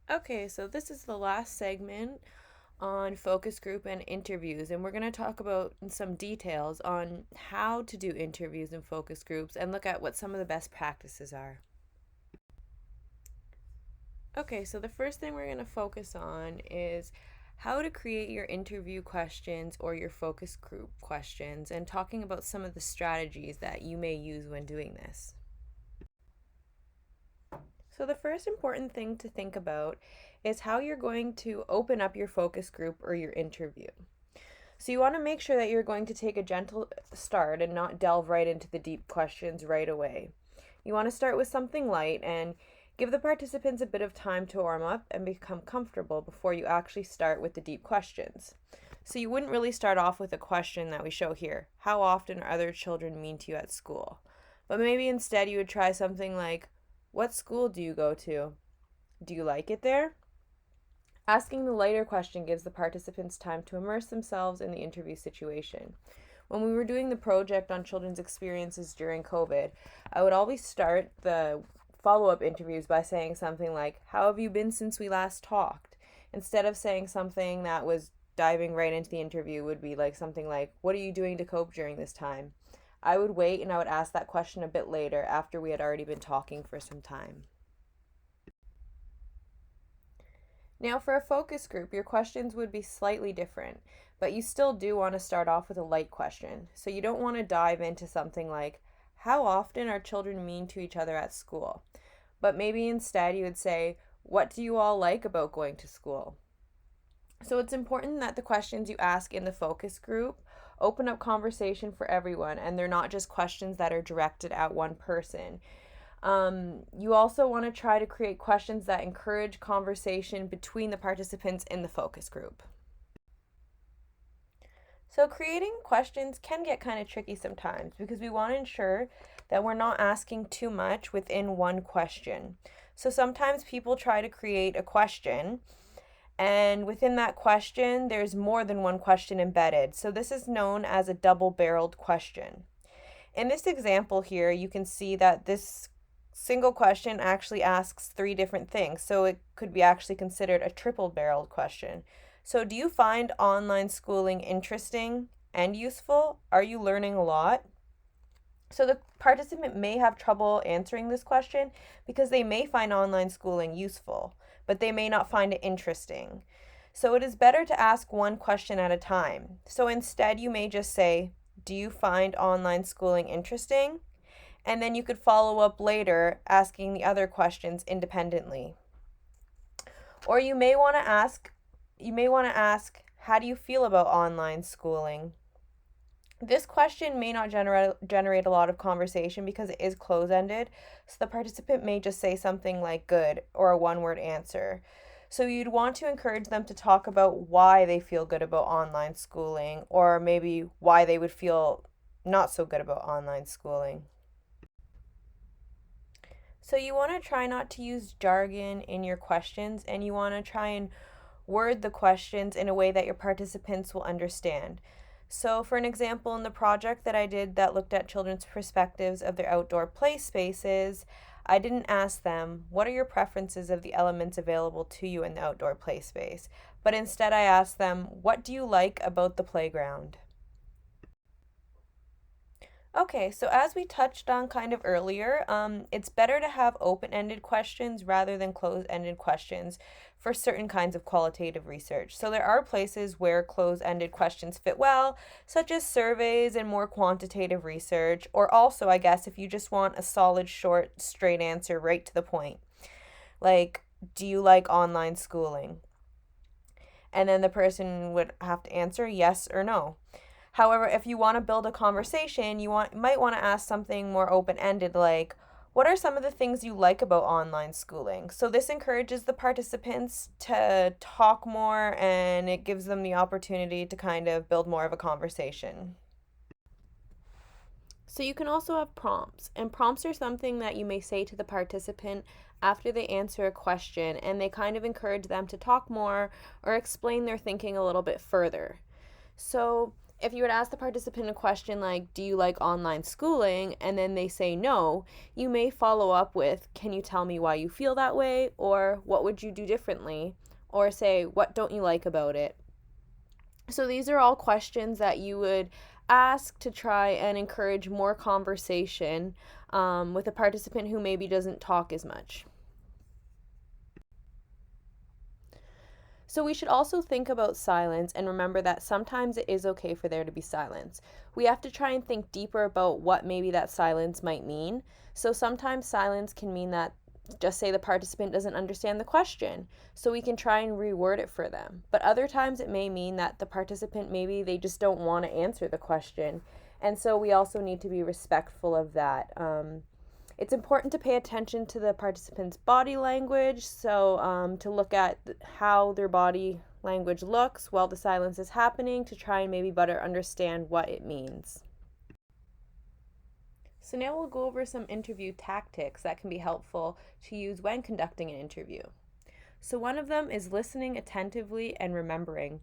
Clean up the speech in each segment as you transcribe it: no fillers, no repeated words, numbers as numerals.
Okay, so this is the last segment on focus group and interviews, and we're going to talk about some details on how to do interviews and focus groups and look at what some of the best practices are. Okay, so the first thing we're going to focus on is how to create your interview questions or your focus group questions and talking about some of the strategies that you may use when doing this. So, the first important thing to think about is how you're going to open up your focus group or your interview. So, you want to make sure that you're going to take a gentle start and not delve right into the deep questions right away. You want to start with something light and give the participants a bit of time to warm up and become comfortable before you actually start with the deep questions. So, you wouldn't really start off with a question that we show here: how often are other children mean to you at school? But maybe instead you would try something like, what school do you go to? Do you like it there? Asking the lighter question gives the participants time to immerse themselves in the interview situation. When we were doing the project on children's experiences during COVID, I would always start the follow up interviews by saying something like, how have you been since we last talked? Instead of saying something that was diving right into the interview, would be like something like, what are you doing to cope during this time? I would wait and I would ask that question a bit later after we had already been talking for some time. Now, for a focus group, your questions would be slightly different, but you still do want to start off with a light question. So you don't want to dive into something like, how often are children mean to each other at school? But maybe instead you would say, what do you all like about going to school? So it's important that the questions you ask in the focus group open up conversation for everyone and they're not just questions that are directed at one person. You also want to try to create questions that encourage conversation between the participants in the focus group. So, creating questions can get kind of tricky sometimes because we want to ensure that we're not asking too much within one question. So, sometimes people try to create a question, and within that question, there's more than one question embedded. So, this is known as a double barreled question. In this example here, you can see that this single question actually asks three different things. So it could be actually considered a triple barreled question. So, do you find online schooling interesting and useful? Are you learning a lot? So, the participant may have trouble answering this question because they may find online schooling useful, but they may not find it interesting. So, it is better to ask one question at a time. So, instead, you may just say, do you find online schooling interesting? And then you could follow up later asking the other questions independently. Or you may want to ask, how do you feel about online schooling? This question may not generate a lot of conversation because it is close ended, so the participant may just say something like good or a one word answer. So you'd want to encourage them to talk about why they feel good about online schooling or maybe why they would feel not so good about online schooling. So you want to try not to use jargon in your questions and you want to try and word the questions in a way that your participants will understand. So, for an example, in the project that I did that looked at children's perspectives of their outdoor play spaces, I didn't ask them, what are your preferences of the elements available to you in the outdoor play space? But instead, I asked them, what do you like about the playground? Okay, so as we touched on kind of earlier, it's better to have open ended questions rather than closed ended questions for certain kinds of qualitative research. So there are places where closed ended questions fit well, such as surveys and more quantitative research, or also, I guess, if you just want a solid, short, straight answer right to the point, like, do you like online schooling? And then the person would have to answer yes or no. However, if you want to build a conversation, might want to ask something more open-ended like, what are some of the things you like about online schooling? So this encourages the participants to talk more and it gives them the opportunity to kind of build more of a conversation. So you can also have prompts, and prompts are something that you may say to the participant after they answer a question, and they kind of encourage them to talk more or explain their thinking a little bit further. So if you would ask the participant a question like, do you like online schooling? And then they say no, you may follow up with, can you tell me why you feel that way? Or what would you do differently? Or say, what don't you like about it? So these are all questions that you would ask to try and encourage more conversation with a participant who maybe doesn't talk as much. So we should also think about silence and remember that sometimes it is okay for there to be silence. We have to try and think deeper about what maybe that silence might mean. So sometimes silence can mean that, just say the participant doesn't understand the question, so we can try and reword it for them. But other times it may mean that the participant, maybe they just don't want to answer the question. And so we also need to be respectful of that. It's important to pay attention to the participant's body language, so to look at how their body language looks while the silence is happening to try and maybe better understand what it means. So now we'll go over some interview tactics that can be helpful to use when conducting an interview. So one of them is listening attentively and remembering.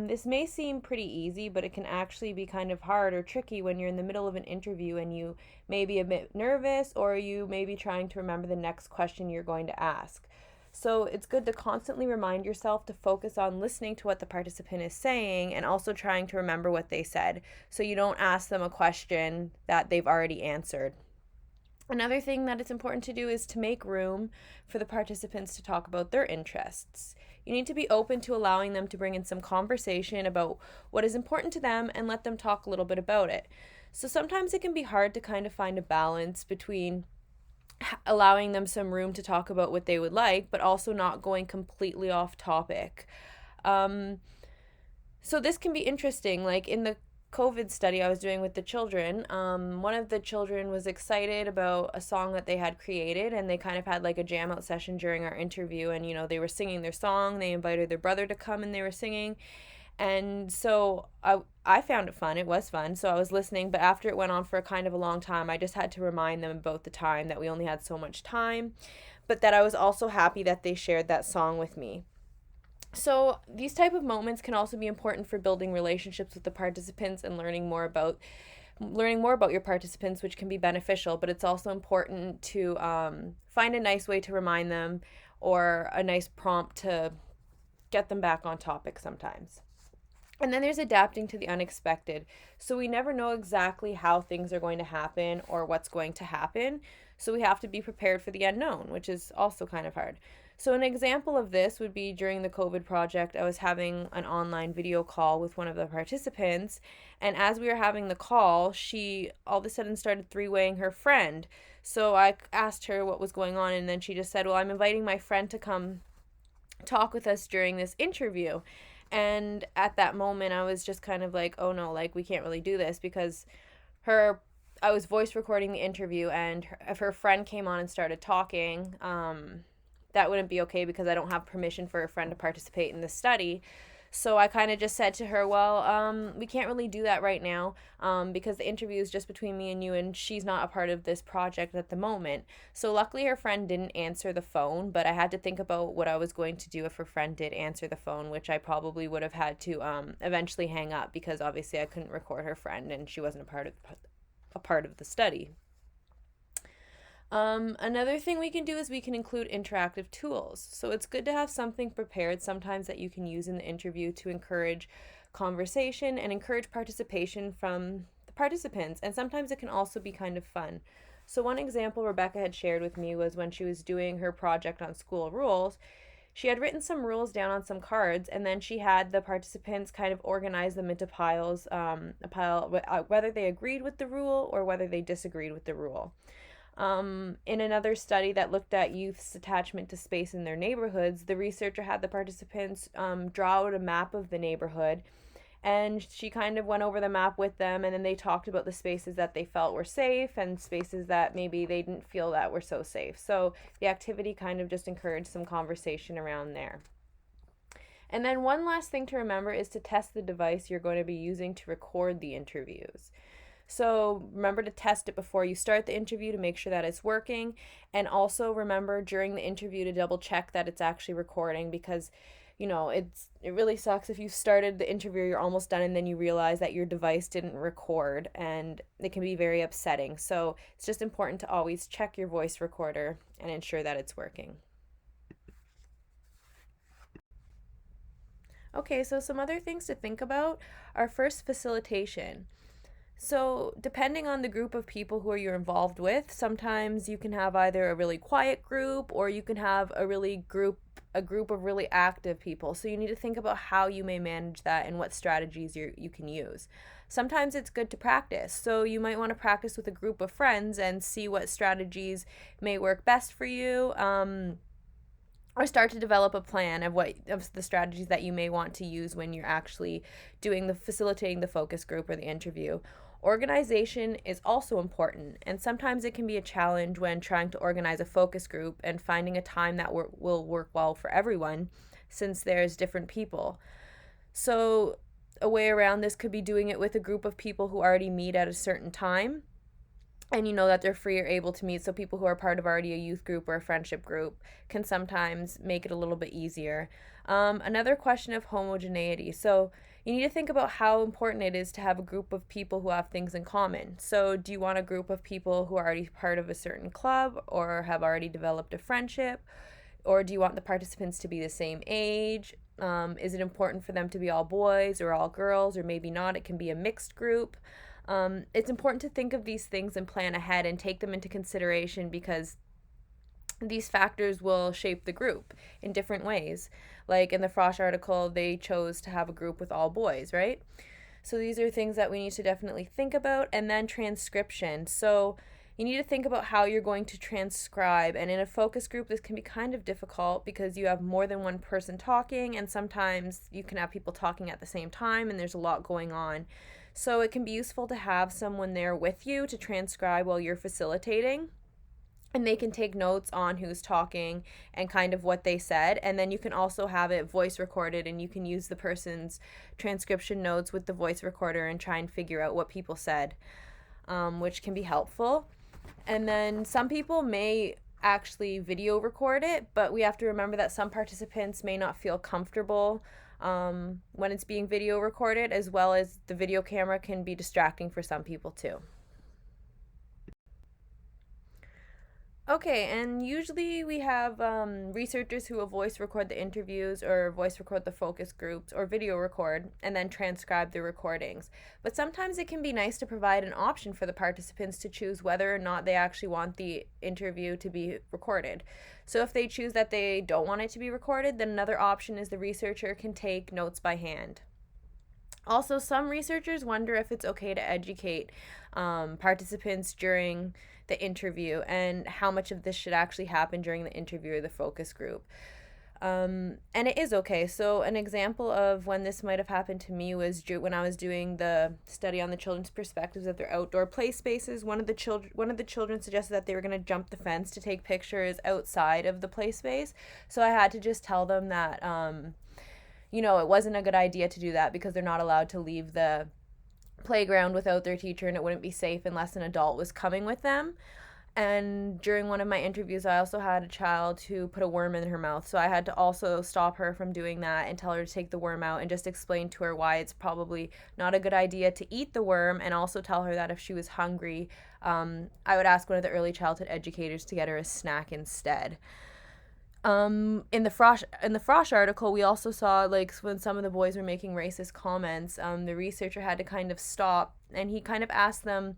This may seem pretty easy, but it can actually be kind of hard or tricky when you're in the middle of an interview and you may be a bit nervous or you may be trying to remember the next question you're going to ask. So it's good to constantly remind yourself to focus on listening to what the participant is saying and also trying to remember what they said so you don't ask them a question that they've already answered. Another thing that it's important to do is to make room for the participants to talk about their interests. You need to be open to allowing them to bring in some conversation about what is important to them and let them talk a little bit about it. So sometimes it can be hard to kind of find a balance between allowing them some room to talk about what they would like, but also not going completely off topic. So this can be interesting. Like in the COVID study I was doing with the children, one of the children was excited about a song that they had created, and they kind of had like a jam out session during our interview, and they were singing their song. They invited their brother to come and they were singing. And so I found it fun. It was fun. So I was listening, but after it went on for kind of a long time, I just had to remind them about the time that we only had so much time, but that I was also happy that they shared that song with me. So these type of moments can also be important for building relationships with the participants and learning more about your participants, which can be beneficial. But it's also important to find a nice way to remind them or a nice prompt to get them back on topic sometimes. And then there's adapting to the unexpected. So we never know exactly how things are going to happen or what's going to happen. So we have to be prepared for the unknown, which is also kind of hard. So an example of this would be during the COVID project, I was having an online video call with one of the participants. And as we were having the call, she all of a sudden started three-waying her friend. So I asked her what was going on, and then she just said, well, I'm inviting my friend to come talk with us during this interview. And at that moment, I was just kind of like, oh no, like we can't really do this because I was voice recording the interview, and if her friend came on and started talking, that wouldn't be okay because I don't have permission for a friend to participate in the study. So I kind of just said to her, well, we can't really do that right now because the interview is just between me and you, and she's not a part of this project at the moment. So luckily her friend didn't answer the phone, but I had to think about what I was going to do if her friend did answer the phone, which I probably would have had to eventually hang up because obviously I couldn't record her friend and she wasn't a part of the study. Another thing we can do is we can include interactive tools. So it's good to have something prepared sometimes that you can use in the interview to encourage conversation and encourage participation from the participants. And sometimes it can also be kind of fun. So one example Rebecca had shared with me was when she was doing her project on school rules. She had written some rules down on some cards, and then she had the participants kind of organize them into piles, whether they agreed with the rule or whether they disagreed with the rule. In another study that looked at youth's attachment to space in their neighborhoods, the researcher had the participants draw out a map of the neighborhood, and she kind of went over the map with them, and then they talked about the spaces that they felt were safe and spaces that maybe they didn't feel that were so safe. So the activity kind of just encouraged some conversation around there. And then one last thing to remember is to test the device you're going to be using to record the interviews. So remember to test it before you start the interview to make sure that it's working. And also remember during the interview to double check that it's actually recording, because It really sucks if you started the interview, you're almost done, and then you realize that your device didn't record, and it can be very upsetting. So it's just important to always check your voice recorder and ensure that it's working. Okay, so some other things to think about are first facilitation. So, depending on the group of people who you're involved with, sometimes you can have either a really quiet group or you can have a group of really active people. So, you need to think about how you may manage that and what strategies you can use. Sometimes it's good to practice. So, you might want to practice with a group of friends and see what strategies may work best for you. Or start to develop a plan of the strategies that you may want to use when you're actually facilitating the focus group or the interview. Organization is also important, and sometimes it can be a challenge when trying to organize a focus group and finding a time that will work well for everyone, since there's different people. So a way around this could be doing it with a group of people who already meet at a certain time, and you know that they're free or able to meet. So people who are part of already a youth group or a friendship group can sometimes make it a little bit easier. Another question of homogeneity. So you need to think about how important it is to have a group of people who have things in common. So do you want a group of people who are already part of a certain club or have already developed a friendship? Or do you want the participants to be the same age? Is it important for them to be all boys or all girls, or maybe not? It can be a mixed group. It's important to think of these things and plan ahead and take them into consideration, because these factors will shape the group in different ways. Like in the Frosh article, they chose to have a group with all boys, right? So these are things that we need to definitely think about. And then transcription. So you need to think about how you're going to transcribe. And in a focus group, this can be kind of difficult because you have more than one person talking, and sometimes you can have people talking at the same time and there's a lot going on. So it can be useful to have someone there with you to transcribe while you're facilitating. And they can take notes on who's talking and kind of what they said. And then you can also have it voice recorded, and you can use the person's transcription notes with the voice recorder and try and figure out what people said, which can be helpful. And then some people may actually video record it, but we have to remember that some participants may not feel comfortable when it's being video recorded, as well as the video camera can be distracting for some people too. Okay, and usually we have researchers who will voice record the interviews or voice record the focus groups or video record and then transcribe the recordings. But sometimes it can be nice to provide an option for the participants to choose whether or not they actually want the interview to be recorded. So if they choose that they don't want it to be recorded, then another option is the researcher can take notes by hand. Also, some researchers wonder if it's okay to educate participants during the interview and how much of this should actually happen during the interview or the focus group. And it is okay. So an example of when this might have happened to me was when I was doing the study on the children's perspectives of their outdoor play spaces. One of the children suggested that they were going to jump the fence to take pictures outside of the play space. So I had to just tell them that it wasn't a good idea to do that because they're not allowed to leave the playground without their teacher, and it wouldn't be safe unless an adult was coming with them. And during one of my interviews, I also had a child who put a worm in her mouth, so I had to also stop her from doing that and tell her to take the worm out and just explain to her why it's probably not a good idea to eat the worm, and also tell her that if she was hungry, I would ask one of the early childhood educators to get her a snack instead. In the Frosh article, we also saw like when some of the boys were making racist comments, the researcher had to kind of stop, and he kind of asked them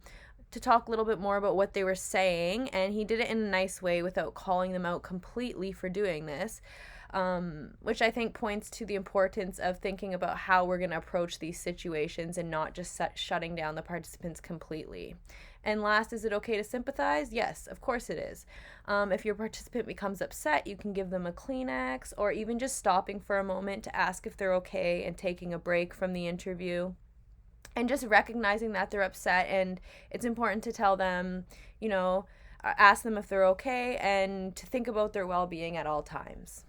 to talk a little bit more about what they were saying, and he did it in a nice way without calling them out completely for doing this, which I think points to the importance of thinking about how we're going to approach these situations and not just shutting down the participants completely. And last, is it okay to sympathize? Yes, of course it is. If your participant becomes upset, you can give them a Kleenex, or even just stopping for a moment to ask if they're okay and taking a break from the interview. And just recognizing that they're upset, and it's important to tell them, ask them if they're okay, and to think about their well-being at all times.